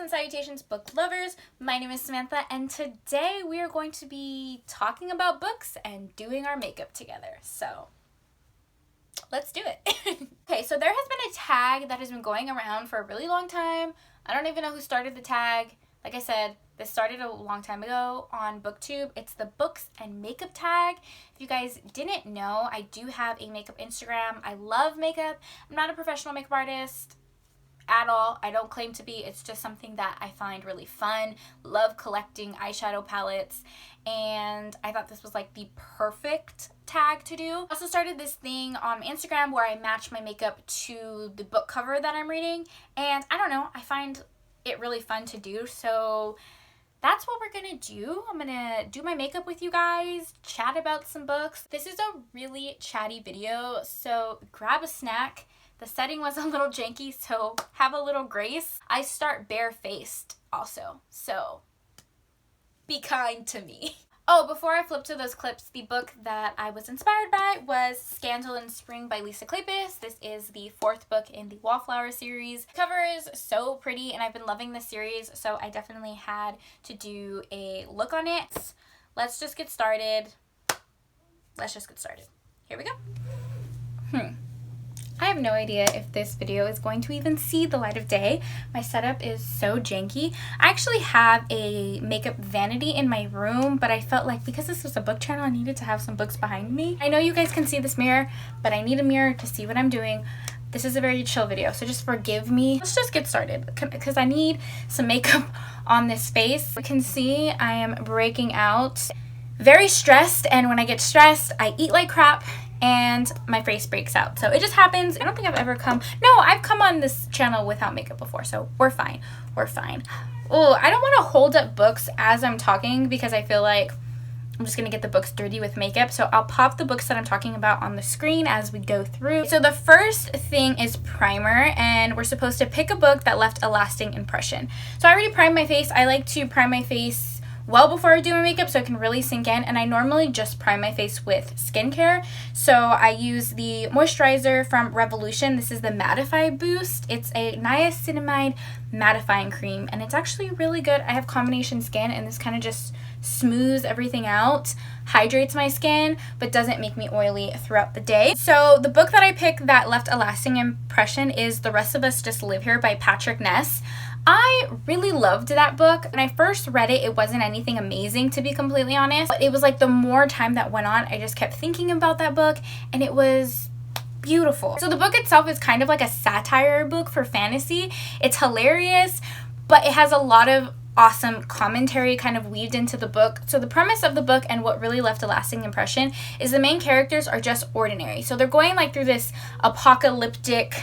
and salutations, book lovers. My name is Samantha, and today we are going to be talking about books and doing our makeup together. So let's do it. Okay, so there has been a tag that has been going around for a really long time. I don't even know who started the tag. Like I said, this started a long time ago on BookTube. It's the books and makeup tag. If you guys didn't know, I do have a makeup Instagram. I love makeup. I'm not a professional makeup artist at all. I don't claim to be. It's just something that I find really fun. Love collecting eyeshadow palettes, and I thought this was like the perfect tag to do. I also started this thing on Instagram where I match my makeup to the book cover that I'm reading, and I don't know, I find it really fun to do. So that's what we're gonna do. I'm gonna do my makeup with you guys, chat about some books. This is a really chatty video, so grab a snack. The setting was a little janky, so have a little grace. I start barefaced also, so be kind to me. Oh, before I flip to those clips, the book that I was inspired by was Scandal in Spring by Lisa Kleypas. This is the 4th book in the Wallflower series. The cover is so pretty, and I've been loving this series, so I definitely had to do a look on it. Let's just get started. Here we go. I have no idea if this video is going to even see the light of day. My setup is so janky. I actually have a makeup vanity in my room, but I felt like because this was a book channel, I needed to have some books behind me. I know you guys can see this mirror, but I need a mirror to see what I'm doing. This is a very chill video, so just forgive me. Let's just get started because I need some makeup on this face. You can see I am breaking out. Very stressed, and when I get stressed, I eat like crap and my face breaks out. So it just happens. I don't think I've ever I've come on this channel without makeup before, so we're fine. Oh, I don't want to hold up books as I'm talking because I feel like I'm just gonna get the books dirty with makeup. So I'll pop the books that I'm talking about on the screen as we go through. So the first thing is primer, and we're supposed to pick a book that left a lasting impression. So I already primed my face. I like to prime my face well before I do my makeup so it can really sink in, and I normally just prime my face with skincare. So I use the moisturizer from Revolution. This is the Mattify Boost. It's a niacinamide mattifying cream, and it's actually really good. I have combination skin, and this kind of just smooths everything out, hydrates my skin, but doesn't make me oily throughout the day. So the book that I picked that left a lasting impression is The Rest of Us Just Live Here by Patrick Ness. I really loved that book. When I first read it, it wasn't anything amazing, to be completely honest. But it was like the more time that went on, I just kept thinking about that book, and it was beautiful. So the book itself is kind of like a satire book for fantasy. It's hilarious, but it has a lot of awesome commentary kind of weaved into the book. So the premise of the book and what really left a lasting impression is the main characters are just ordinary. So they're going like through this apocalyptic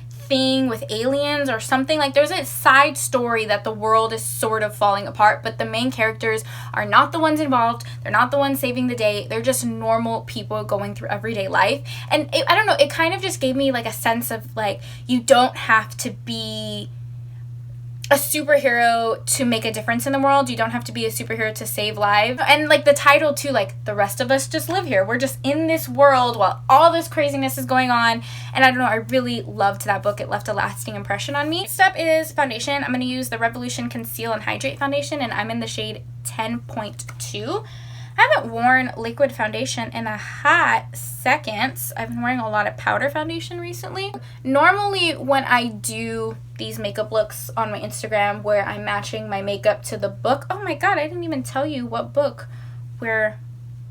thing with aliens or something. Like there's a side story that the world is sort of falling apart, but the main characters are not the ones involved. They're not the ones saving the day. They're just normal people going through everyday life. And I don't know, it kind of just gave me like a sense of like, you don't have to be a superhero to make a difference in the world. You don't have to be a superhero to save lives. And like the title too, like The Rest of Us Just Live Here. We're just in this world while all this craziness is going on. And I don't know, I really loved that book. It left a lasting impression on me. Next up is foundation. I'm going to use the Revolution Conceal and Hydrate foundation, and I'm in the shade 10.2. I haven't worn liquid foundation in a hot second. I've been wearing a lot of powder foundation recently. Normally when I do these makeup looks on my Instagram where I'm matching my makeup to the book. Oh my god, I didn't even tell you what book we're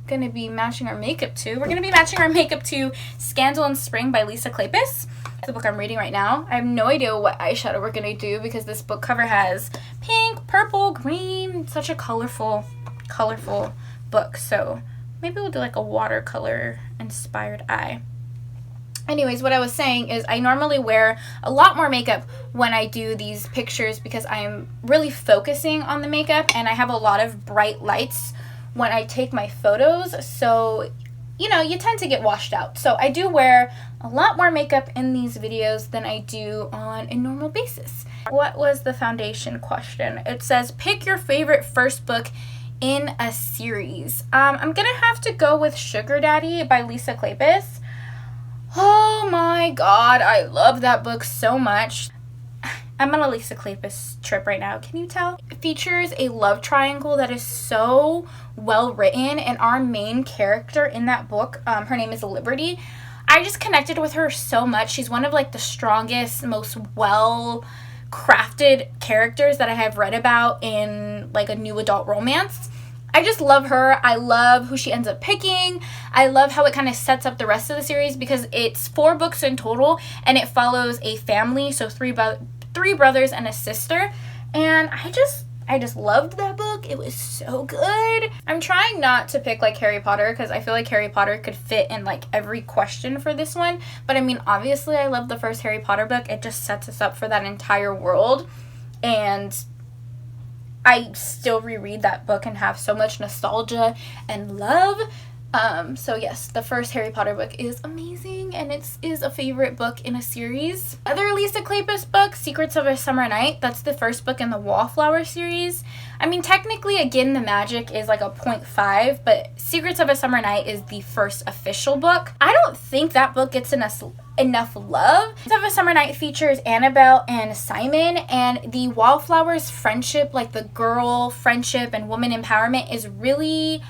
gonna be matching our makeup to. We're gonna be matching our makeup to Scandal in Spring by Lisa Kleypas. The book I'm reading right now. I have no idea what eyeshadow we're gonna do because this book cover has pink, purple, green, such a colorful book. So maybe we'll do like a watercolor inspired eye. Anyways, what I was saying is I normally wear a lot more makeup when I do these pictures because I'm really focusing on the makeup, and I have a lot of bright lights when I take my photos, so you know, you tend to get washed out. So I do wear a lot more makeup in these videos than I do on a normal basis. What was the foundation question? It says pick your favorite first book in a series. I'm gonna have to go with Sugar Daddy by Lisa Kleypas. Oh my god, I love that book so much. I'm on a Lisa Kleypas trip right now, can you tell? It features a love triangle that is so well written, and our main character in that book, her name is Liberty. I just connected with her so much. She's one of like the strongest, most well crafted characters that I have read about in like a new adult romance. I just love her. I love who she ends up picking. I love how it kind of sets up the rest of the series because it's 4 books in total and it follows a family, so 3 brothers and a sister. And I just loved that book. It was so good. I'm trying not to pick like Harry Potter because I feel like Harry Potter could fit in like every question for this one. But I mean, obviously I love the first Harry Potter book. It just sets us up for that entire world. And I still reread that book and have so much nostalgia and love. So yes, the first Harry Potter book is amazing, and it is a favorite book in a series. Other Lisa Kleypas book, Secrets of a Summer Night. That's the first book in the Wallflower series. I mean, technically, again, the magic is like a 0.5, but Secrets of a Summer Night is the first official book. I don't think that book gets enough love. Secrets of a Summer Night features Annabelle and Simon, and the Wallflowers friendship, like the girl friendship and woman empowerment, is really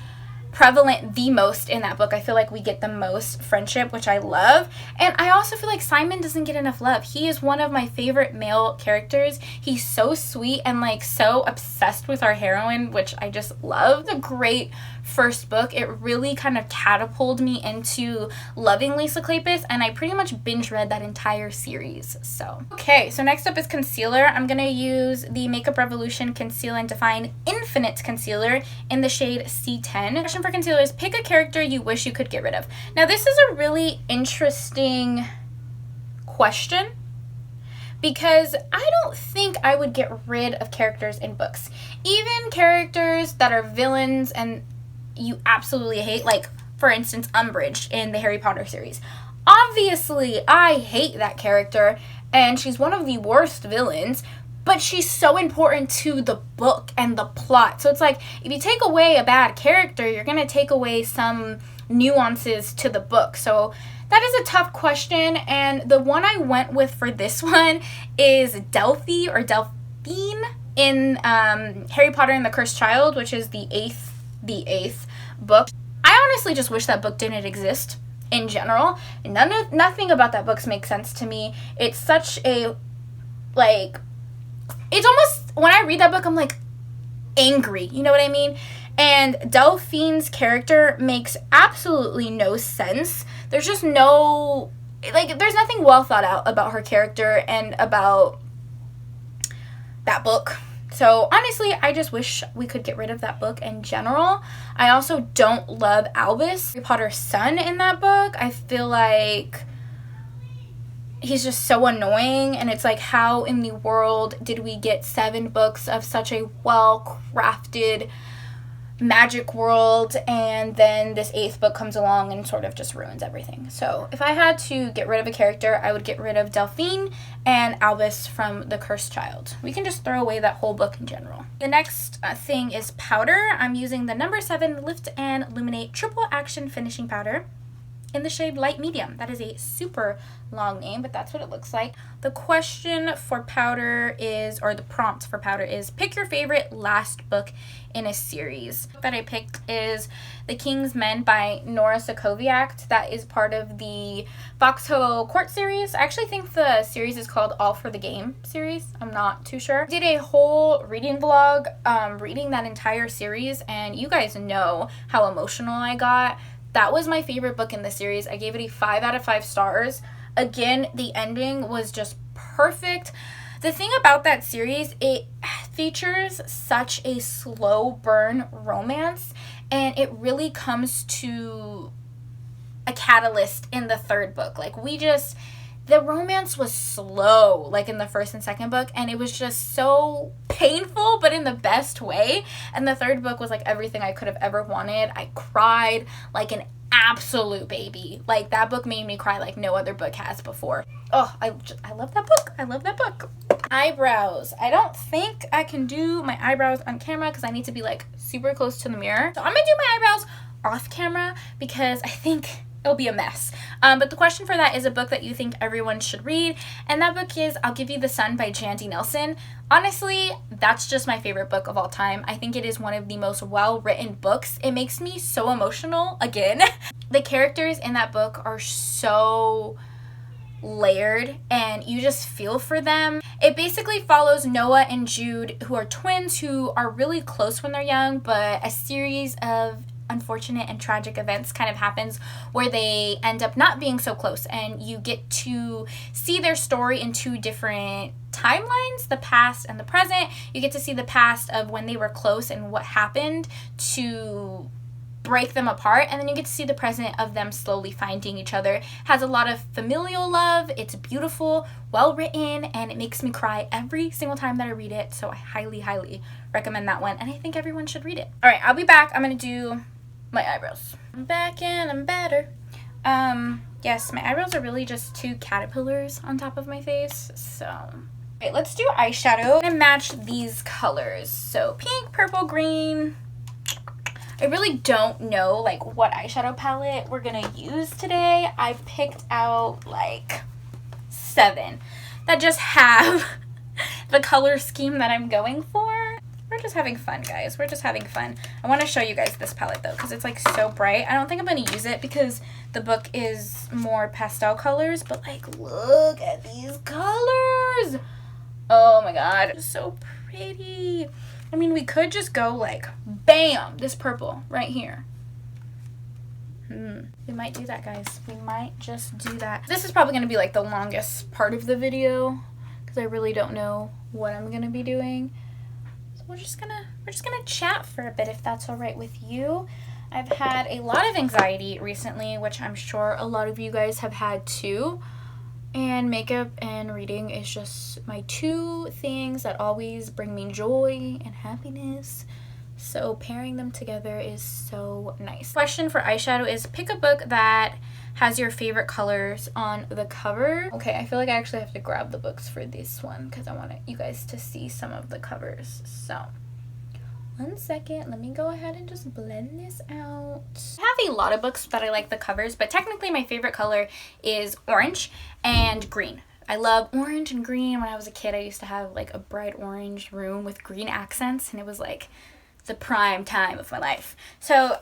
prevalent the most in that book. I feel like we get the most friendship, which I love. And I also feel like Simon doesn't get enough love. He is one of my favorite male characters. He's so sweet and like so obsessed with our heroine, which I just love. It's a great first book. It really kind of catapulted me into loving Lisa Kleypas, and I pretty much binge read that entire series. So okay, so next up is concealer. I'm gonna use the Makeup Revolution Conceal and Define Infinite Concealer in the shade C10. Question for concealer is pick a character you wish you could get rid of. Now this is a really interesting question because I don't think I would get rid of characters in books. Even characters that are villains and you absolutely hate, like for instance Umbridge in the Harry Potter series. Obviously I hate that character and she's one of the worst villains, but she's so important to the book and the plot. So it's like, if you take away a bad character, you're going to take away some nuances to the book. So that is a tough question, and the one I went with for this one is Delphi or Delphine in Harry Potter and the Cursed Child, which is the eighth book. I honestly just wish that book didn't exist in general. Nothing about that book makes sense to me. It's such a, like, it's almost, when I read that book, I'm like angry, you know what I mean? And Delphine's character makes absolutely no sense. There's just no, like, there's nothing well thought out about her character and about that book. So honestly, I just wish we could get rid of that book in general. I also don't love Albus, Harry Potter's son, in that book. I feel like he's just so annoying, and it's like, how in the world did we get 7 books of such a well-crafted magic world, and then this 8th book comes along and sort of just ruins everything. So if I had to get rid of a character, I would get rid of Delphine and Albus from The Cursed Child. We can just throw away that whole book in general. The next thing is powder. I'm using the number 7 Lift and Illuminate Triple Action Finishing Powder in the shade Light Medium. That is a super long name, but that's what it looks like. The question for powder is, or the prompt for powder is, pick your favorite last book in a series. The book that I picked is The King's Men by Nora Sokoviak. That is part of the Foxhole Court series. I actually think the series is called All for the Game series. I'm not too sure. I did a whole reading vlog reading that entire series, and you guys know how emotional I got. That was my favorite book in the series. I gave it a 5 out of 5 stars. Again, the ending was just perfect. The thing about that series, it features such a slow burn romance, and it really comes to a catalyst in the 3rd book. Like, the romance was slow, like in the 1st and 2nd book, and it was just so painful, but in the best way. And the 3rd book was like everything I could have ever wanted. I cried like an absolute baby. Like, that book made me cry like no other book has before. Oh, I love that book. I love that book. Eyebrows. I don't think I can do my eyebrows on camera because I need to be like super close to the mirror. So I'm gonna do my eyebrows off camera because I think it'll be a mess. But the question for that is a book that you think everyone should read, and that book is I'll Give You the Sun by Jandy Nelson. Honestly, that's just my favorite book of all time. I think it is one of the most well-written books. It makes me so emotional, again. The characters in that book are so layered, and you just feel for them. It basically follows Noah and Jude, who are twins who are really close when they're young, but a series of unfortunate and tragic events kind of happens where they end up not being so close, and you get to see their story in two different timelines, the past and the present. You get to see the past of when they were close and what happened to break them apart, and then you get to see the present of them slowly finding each other. It has a lot of familial love. It's beautiful, well written, and it makes me cry every single time that I read it, so I highly recommend that one, and I think everyone should read it. All right, I'll be back. I'm gonna do my eyebrows. I'm back and I'm better. Yes, my eyebrows are really just two caterpillars on top of my face, so. Okay, let's do eyeshadow. I'm gonna match these colors. So pink, purple, green. I really don't know like what eyeshadow palette we're gonna use today. I picked out like 7 that just have the color scheme that I'm going for. We're just having fun, guys. We're just having fun. I want to show you guys this palette though, because it's like so bright. I don't think I'm going to use it because the book is more pastel colors, but like look at these colors. Oh my god, it's so pretty. I mean, we could just go like bam, this purple right here. We might do that, guys. We might just do that. This is probably going to be like the longest part of the video because I really don't know what I'm going to be doing. We're just gonna chat for a bit if that's all right with you. I've had a lot of anxiety recently, which I'm sure a lot of you guys have had too. And makeup and reading is just my 2 things that always bring me joy and happiness. So pairing them together is so nice. Question for eyeshadow is pick a book that has your favorite colors on the cover. Okay, I feel like I actually have to grab the books for this one because I want you guys to see some of the covers. So, 1 second, let me go ahead and just blend this out. I have a lot of books that I like the covers, but technically my favorite color is orange and green. I love orange and green. When I was a kid, I used to have like a bright orange room with green accents, and it was like the prime time of my life. So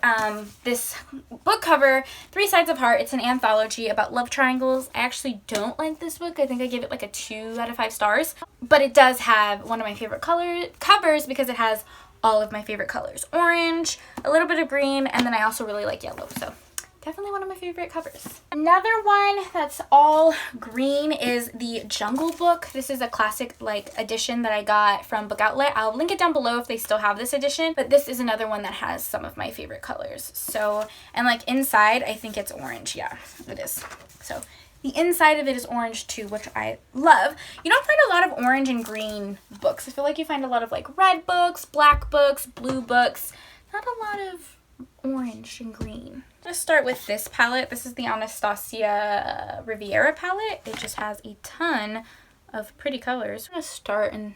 this book cover, 3 Sides of Heart, it's an anthology about love triangles. I actually don't like this book. I think I give it like a 2 out of 5 stars, but it does have one of my favorite covers because it has all of my favorite colors. Orange, a little bit of green, and then I also really like yellow, so definitely one of my favorite covers. Another one that's all green is the Jungle Book. This is a classic like edition that I got from Book Outlet. I'll link it down below if they still have this edition, but this is another one that has some of my favorite colors. So, and like inside, I think it's orange. Yeah, it is. So the inside of it is orange too, which I love. You don't find a lot of orange and green books. I feel like you find a lot of like red books, black books, blue books, not a lot of orange and green. I'm gonna start with this palette. This is the Anastacio Riviera palette. It just has a ton of pretty colors. I'm gonna start and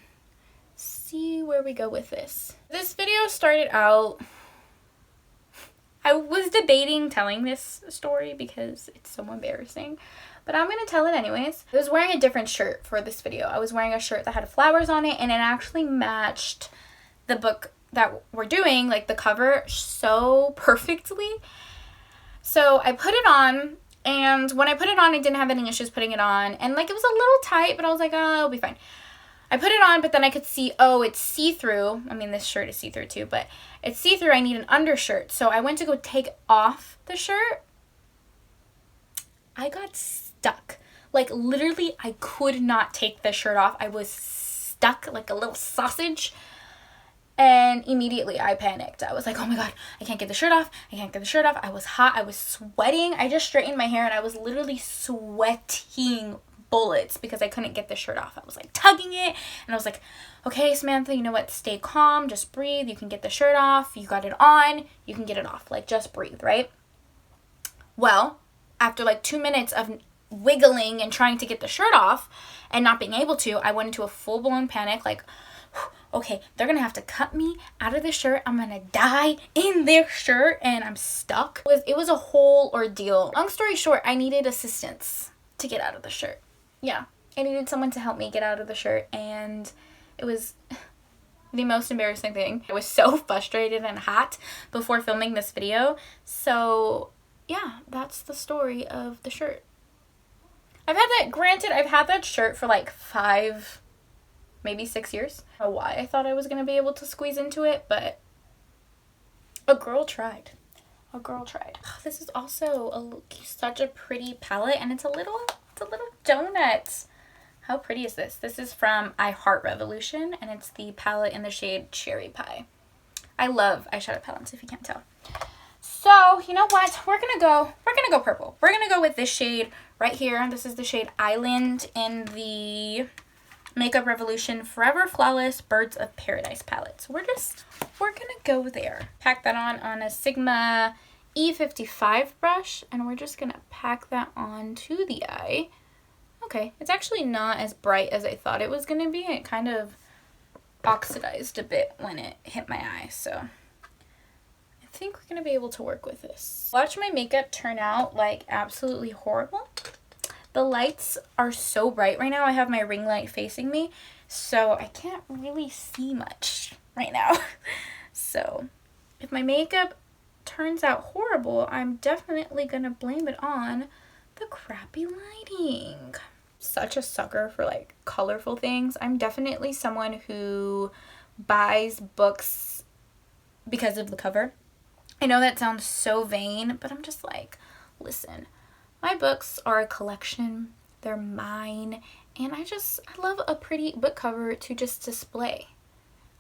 see where we go with this. This video started out, I was debating telling this story because it's so embarrassing, but I'm gonna tell it anyways. I was wearing a different shirt for this video. I was wearing a shirt that had flowers on it, and it actually matched the book that we're doing, like the cover, so perfectly. So I put it on, and when I put it on, I didn't have any issues putting it on, and like it was a little tight, but I was like, oh, it'll be fine. I put it on, but then I could see, oh, it's see-through. I mean, this shirt is see-through too, but it's see-through. I need an undershirt. So I went to go take off the shirt. I got stuck. Like literally, I could not take the shirt off. I was stuck like a little sausage. And immediately I panicked. I was like, oh my god, I can't get the shirt off. I can't get the shirt off. I was hot. I was sweating. I just straightened my hair and I was literally sweating bullets because I couldn't get the shirt off. I was like tugging it and I was like, okay, Samantha, you know what? Stay calm. Just breathe. You can get the shirt off. You got it on. You can get it off. Like, just breathe, right? Well, after like 2 minutes of wiggling and trying to get the shirt off and not being able to, I went into a full-blown panic, like, okay, they're gonna have to cut me out of the shirt. I'm gonna die in their shirt and I'm stuck. It was a whole ordeal. Long story short, I needed assistance to get out of the shirt. Yeah, I needed someone to help me get out of the shirt, and it was the most embarrassing thing. I was so frustrated and hot before filming this video. So yeah, that's the story of the shirt. I've had that shirt for like 5, maybe 6 years. I don't know why I thought I was going to be able to squeeze into it, but a girl tried. A girl tried. Oh, this is also such a pretty palette, and it's a little donut. How pretty is this? This is from I Heart Revolution, and it's the palette in the shade Cherry Pie. I love eyeshadow palettes, if you can't tell. So, you know what? We're gonna go purple. We're gonna go with this shade right here. This is the shade Island in the Makeup Revolution Forever Flawless Birds of Paradise palette. So we're gonna go there. Pack that on a Sigma E55 brush, and we're just gonna pack that onto the eye. Okay, it's actually not as bright as I thought it was gonna be. It kind of oxidized a bit when it hit my eye, so I think we're gonna be able to work with this. Watch my makeup turn out like absolutely horrible. The lights are so bright right now. I have my ring light facing me, so I can't really see much right now. So if my makeup turns out horrible, I'm definitely gonna blame it on the crappy lighting. Such a sucker for like colorful things. I'm definitely someone who buys books because of the cover. I know that sounds so vain, but I'm just like, listen, my books are a collection, they're mine, and I love a pretty book cover to just display.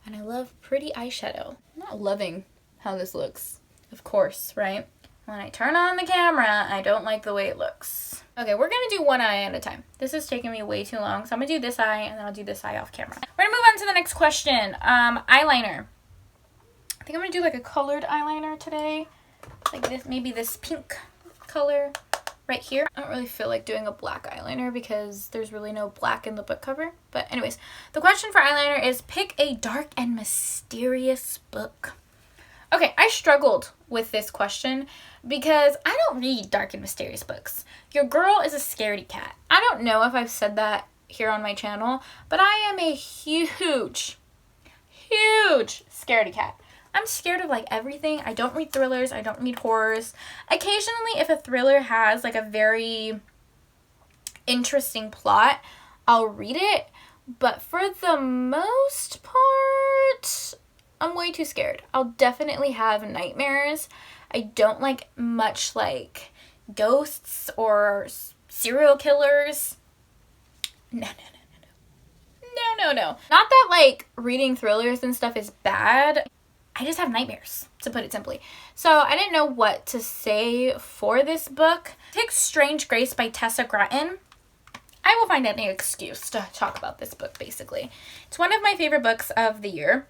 And I love pretty eyeshadow. I'm not loving how this looks, of course, right? When I turn on the camera, I don't like the way it looks. Okay, we're gonna do one eye at a time. This is taking me way too long, so I'm gonna do this eye, and then I'll do this eye off camera. We're gonna move on to the next question. Eyeliner. I think I'm gonna do like a colored eyeliner today. Like this, maybe this pink color right here. I don't really feel like doing a black eyeliner because there's really no black in the book cover. But anyways, the question for eyeliner is pick a dark and mysterious book. Okay, I struggled with this question because I don't read dark and mysterious books. Your girl is a scaredy cat. I don't know if I've said that here on my channel, but I am a huge scaredy cat. I'm scared of like everything. I don't read thrillers. I don't read horrors. Occasionally, if a thriller has like a very interesting plot, I'll read it. But for the most part, I'm way too scared. I'll definitely have nightmares. I don't like much like ghosts or serial killers. No. Not that like reading thrillers and stuff is bad. I just have nightmares, to put it simply. So I didn't know what to say for this book. Pick Strange Grace by Tessa Gratton. I will find any excuse to talk about this book, basically. It's one of my favorite books of the year.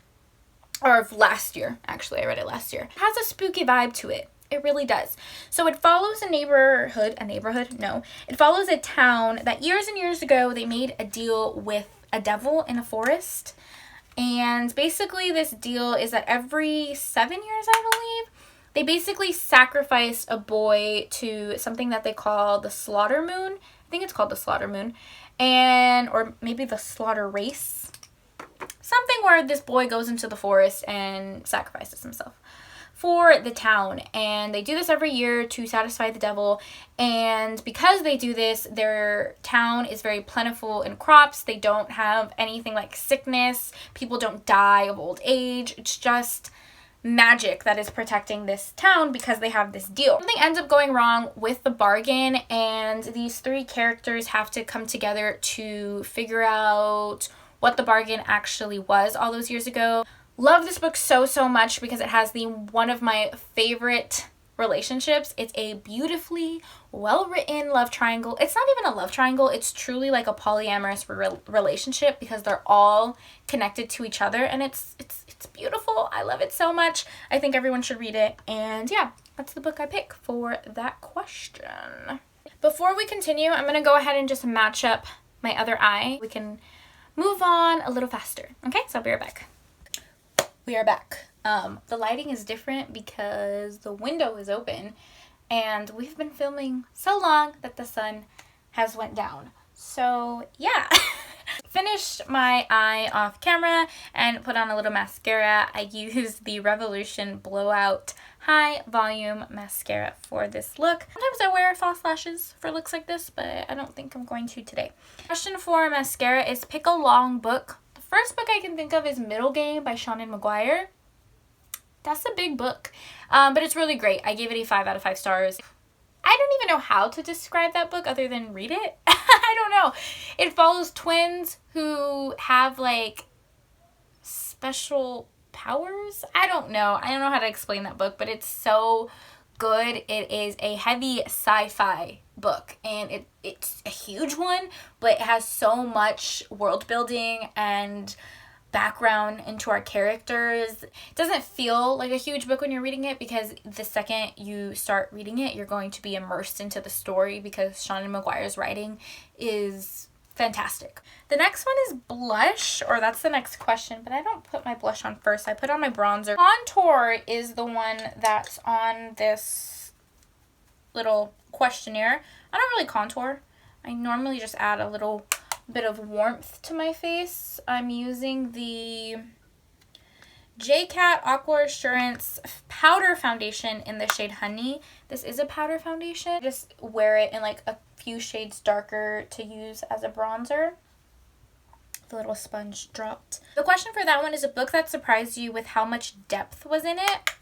Or of last year, actually. I read it last year. It has a spooky vibe to it. It really does. So it follows it follows a town that years and years ago, they made a deal with a devil in a forest. And basically this deal is that every 7 years, I believe, they basically sacrifice a boy to something that they call the Slaughter Moon. I think it's called the Slaughter Moon. Or maybe the Slaughter Race. Something where this boy goes into the forest and sacrifices himself for the town. And they do this every year to satisfy the devil. And because they do this, their town is very plentiful in crops. They don't have anything like sickness. People don't die of old age. It's just magic that is protecting this town because they have this deal. Something ends up going wrong with the bargain, and these 3 characters have to come together to figure out what the bargain actually was all those years ago. Love this book so much because it has one of my favorite relationships. It's a beautifully well-written love triangle. It's not even a love triangle. It's truly like a polyamorous relationship because they're all connected to each other, and it's beautiful. I love it so much. I think everyone should read it. And yeah, that's the book I pick for that question. Before we continue, I'm going to go ahead and just match up my other eye. We can move on a little faster. Okay, so I'll be right back. We are back. The lighting is different because the window is open and we've been filming so long that the sun has went down. So yeah. Finished my eye off camera and put on a little mascara. I used the Revolution Blowout High Volume Mascara for this look. Sometimes I wear false lashes for looks like this, but I don't think I'm going to today. Question for mascara is pick a long book. The first book I can think of is Middle Game by Seanan McGuire. That's a big book, but it's really great. I gave it a 5 out of 5 stars. I don't even know how to describe that book other than read it. I don't know. It follows twins who have like special powers. I don't know how to explain that book, but it's so good. It is a heavy sci-fi book and it's a huge one, but it has so much world building and background into our characters. It doesn't feel like a huge book when you're reading it because the second you start reading it, you're going to be immersed into the story because Seanan McGuire's writing is fantastic. The next one is blush, or that's the next question, but I don't put my blush on first. I put on my bronzer. Contour is the one that's on this little questionnaire. I don't really contour. I normally just add a little bit of warmth to my face. I'm using the JCat Aqua Assurance Powder Foundation in the shade Honey. This is a powder foundation. Just wear it in like a few shades darker to use as a bronzer. The little sponge dropped. The question for that one is a book that surprised you with how much depth was in it.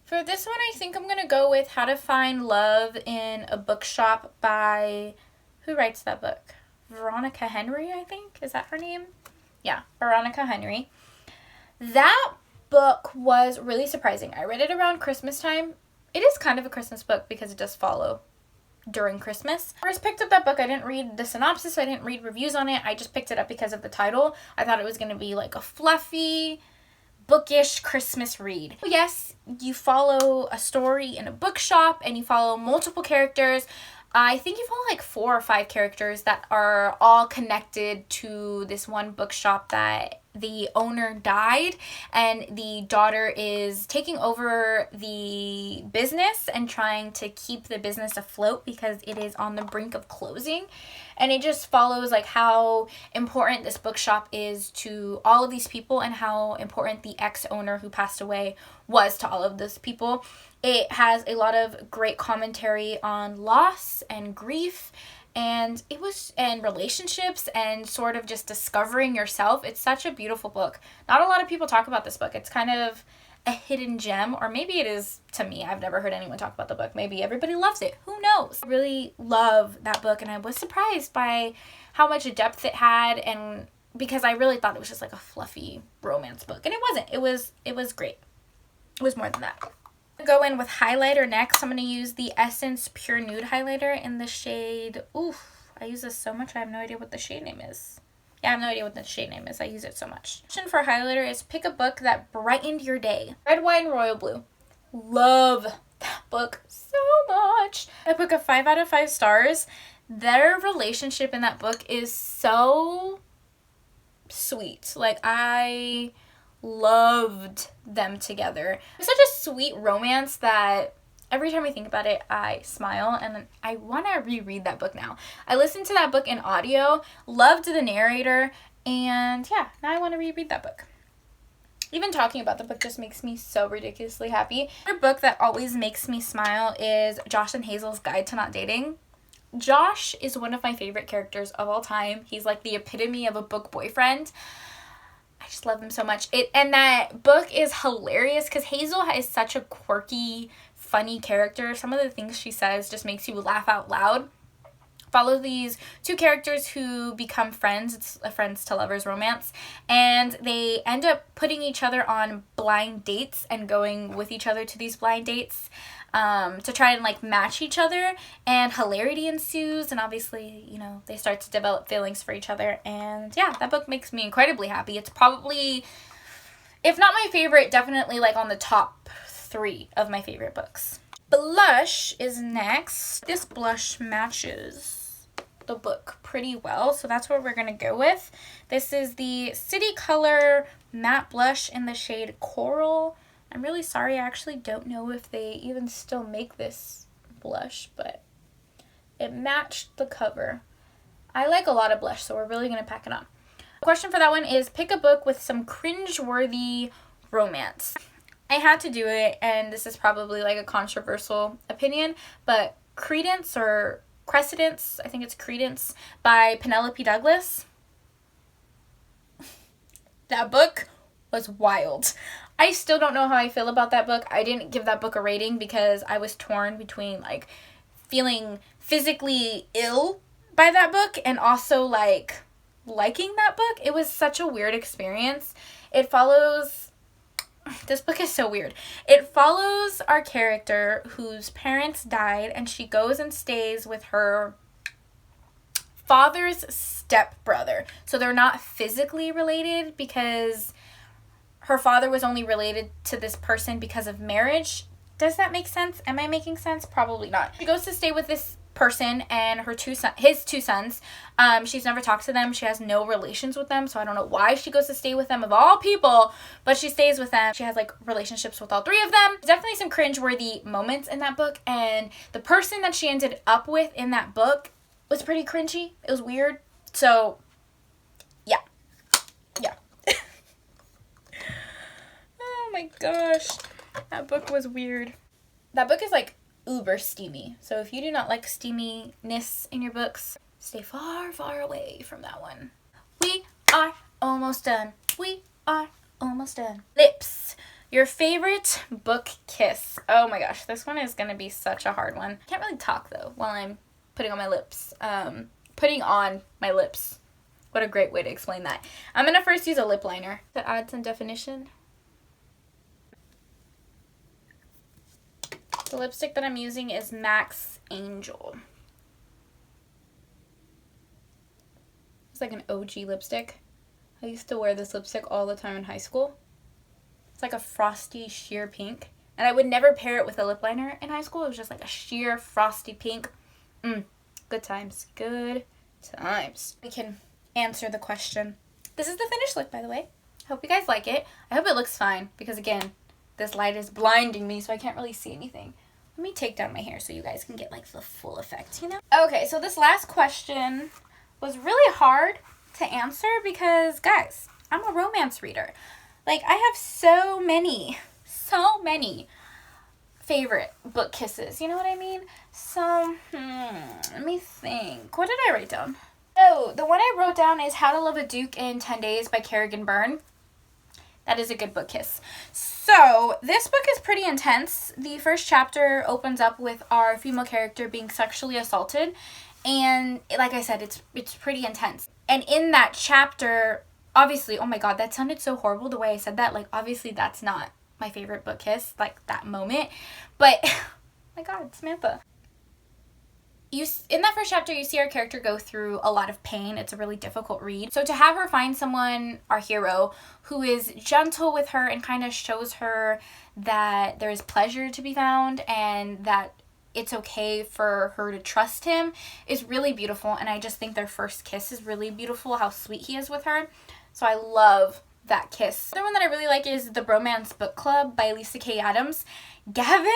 For this one, I think I'm going to go with How to Find Love in a Bookshop by, who writes that book? Veronica Henry, I think? Is that her name? Yeah, Veronica Henry. That book was really surprising. I read it around Christmas time. It is kind of a Christmas book because it does follow during Christmas. I first picked up that book. I didn't read the synopsis. I didn't read reviews on it. I just picked it up because of the title. I thought it was going to be like a fluffy, bookish Christmas read. Yes, you follow a story in a bookshop and you follow multiple characters. I think you follow like 4 or 5 characters that are all connected to this one bookshop that the owner died and the daughter is taking over the business and trying to keep the business afloat because it is on the brink of closing. And it just follows like how important this bookshop is to all of these people and how important the ex-owner who passed away was to all of those people. It has a lot of great commentary on loss and grief and relationships and sort of just discovering yourself. It's such a beautiful book. Not a lot of people talk about this book. It's kind of a hidden gem, or maybe it is to me. I've never heard anyone talk about the book. Maybe everybody loves it. Who knows? I really love that book and I was surprised by how much depth it had, and because I really thought it was just like a fluffy romance book, and it wasn't. It was great. It was more than that. Go in with highlighter next. I'm going to use the Essence Pure Nude highlighter in the shade, oof, I use this so much I have no idea what the shade name is. Yeah, I have no idea what the shade name is. I use it so much. Question for highlighter is pick a book that brightened your day. Red, White, and Royal Blue. Love that book so much. I put a 5 out of 5 stars. Their relationship in that book is so sweet. Like, I loved them together. It's such a sweet romance that every time I think about it, I smile, and I want to reread that book now. I listened to that book in audio, loved the narrator, and yeah, now I want to reread that book. Even talking about the book just makes me so ridiculously happy. Another book that always makes me smile is Josh and Hazel's Guide to Not Dating. Josh is one of my favorite characters of all time. He's like the epitome of a book boyfriend. I just love him so much. And that book is hilarious because Hazel is such a quirky, funny character. Some of the things she says just makes you laugh out loud. Follow these 2 characters who become friends. It's a friends to lovers romance, and they end up putting each other on blind dates and going with each other to these blind dates to try and like match each other, and hilarity ensues, and obviously, you know, they start to develop feelings for each other. And yeah, that book makes me incredibly happy. It's probably, if not my favorite, definitely like on the top 3 of my favorite books. Blush is next. This blush matches the book pretty well, so that's what we're going to go with. This is the City Color Matte Blush in the shade Coral. I'm really sorry, I actually don't know if they even still make this blush, but it matched the cover. I like a lot of blush, so we're really going to pack it on. The question for that one is pick a book with some cringe-worthy romance. I had to do it, and this is probably like a controversial opinion, but Credence or Credence, I think it's Credence, by Penelope Douglas. That book was wild. I still don't know how I feel about that book. I didn't give that book a rating because I was torn between like feeling physically ill by that book and also like liking that book. It was such a weird experience. This book is so weird. It follows our character whose parents died, and she goes and stays with her father's stepbrother. So they're not physically related because her father was only related to this person because of marriage. Does that make sense? Am I making sense? Probably not. She goes to stay with this person and his two sons. She's never talked to them. She has no relations with them, so I don't know why she goes to stay with them of all people, but she stays with them. She has like relationships with all three of them. There's definitely some cringe-worthy moments in that book, and the person that she ended up with in that book was pretty cringy. It was weird. So yeah. Oh my gosh, that book was weird. That book is like uber steamy. So if you do not like steaminess in your books, stay far, far away from that one. We are almost done. We are almost done. Lips. Your favorite book kiss. Oh my gosh, this one is going to be such a hard one. I can't really talk though while I'm putting on my lips. Putting on my lips. What a great way to explain that. I'm going to first use a lip liner to add some definition. The lipstick that I'm using is MAC's Angel. It's like an OG lipstick. I used to wear this lipstick all the time in high school. It's like a frosty sheer pink. And I would never pair it with a lip liner in high school. It was just like a sheer frosty pink. Good times. Good times. We can answer the question. This is the finished look, by the way. Hope you guys like it. I hope it looks fine because, again, this light is blinding me, so I can't really see anything. Let me take down my hair so you guys can get, like, the full effect, you know? Okay, so this last question was really hard to answer because, guys, I'm a romance reader. Like, I have so many favorite book kisses. You know what I mean? So, let me think. What did I write down? Oh, the one I wrote down is How to Love a Duke in 10 Days by Kerrigan Byrne. That is a good book kiss. So, this book is pretty intense. The first chapter opens up with our female character being sexually assaulted. And like I said, it's pretty intense. And in that chapter, obviously, oh my god, that sounded so horrible the way I said that. Like, obviously, that's not my favorite book kiss, like that moment. But, oh my god, Samantha. In that first chapter, you see our character go through a lot of pain. It's a really difficult read. So to have her find someone, our hero, who is gentle with her and kind of shows her that there is pleasure to be found and that it's okay for her to trust him is really beautiful. And I just think their first kiss is really beautiful, how sweet he is with her. So I love that kiss. The other one that I really like is The Bromance Book Club by Lisa K. Adams. Gavin,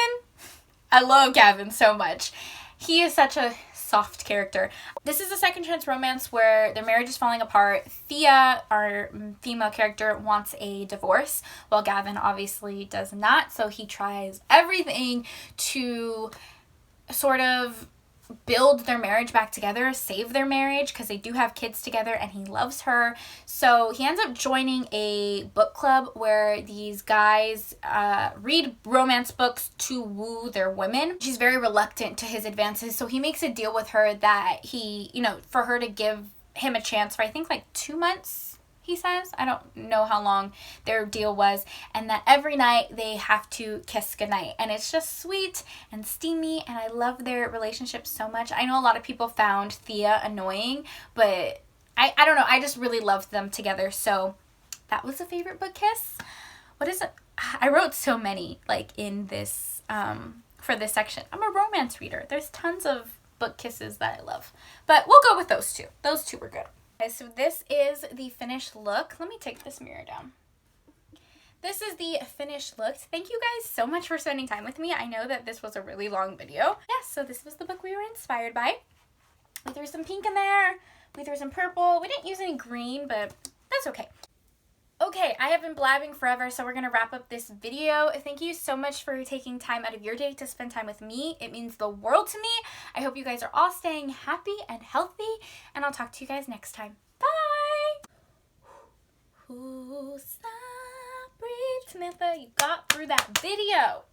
I love Gavin so much. He is such a soft character. This is a second chance romance where their marriage is falling apart. Thea, our female character, wants a divorce, while Gavin obviously does not. So he tries everything to sort of build their marriage back together, save their marriage, because they do have kids together and he loves her. So he ends up joining a book club where these guys read romance books to woo their women. She's very reluctant to his advances, so he makes a deal with her that for her to give him a chance for I think like 2 months, he says. I don't know how long their deal was, and that every night they have to kiss goodnight. And it's just sweet and steamy, and I love their relationship so much. I know a lot of people found Thea annoying, but I don't know. I just really loved them together. So that was a favorite book kiss. What is it? I wrote so many like in this for this section. I'm a romance reader. There's tons of book kisses that I love. But we'll go with those two. Those two were good. Okay, so this is the finished look. Let me take this mirror down. This is the finished look. Thank you guys so much for spending time with me. I know that this was a really long video. Yeah, so this was the book we were inspired by. We threw some pink in there. We threw some purple. We didn't use any green, but that's okay. Okay, I have been blabbing forever, so we're going to wrap up this video. Thank you so much for taking time out of your day to spend time with me. It means the world to me. I hope you guys are all staying happy and healthy, and I'll talk to you guys next time. Bye! Ooh, stop, breathe, Samantha. You got through that video.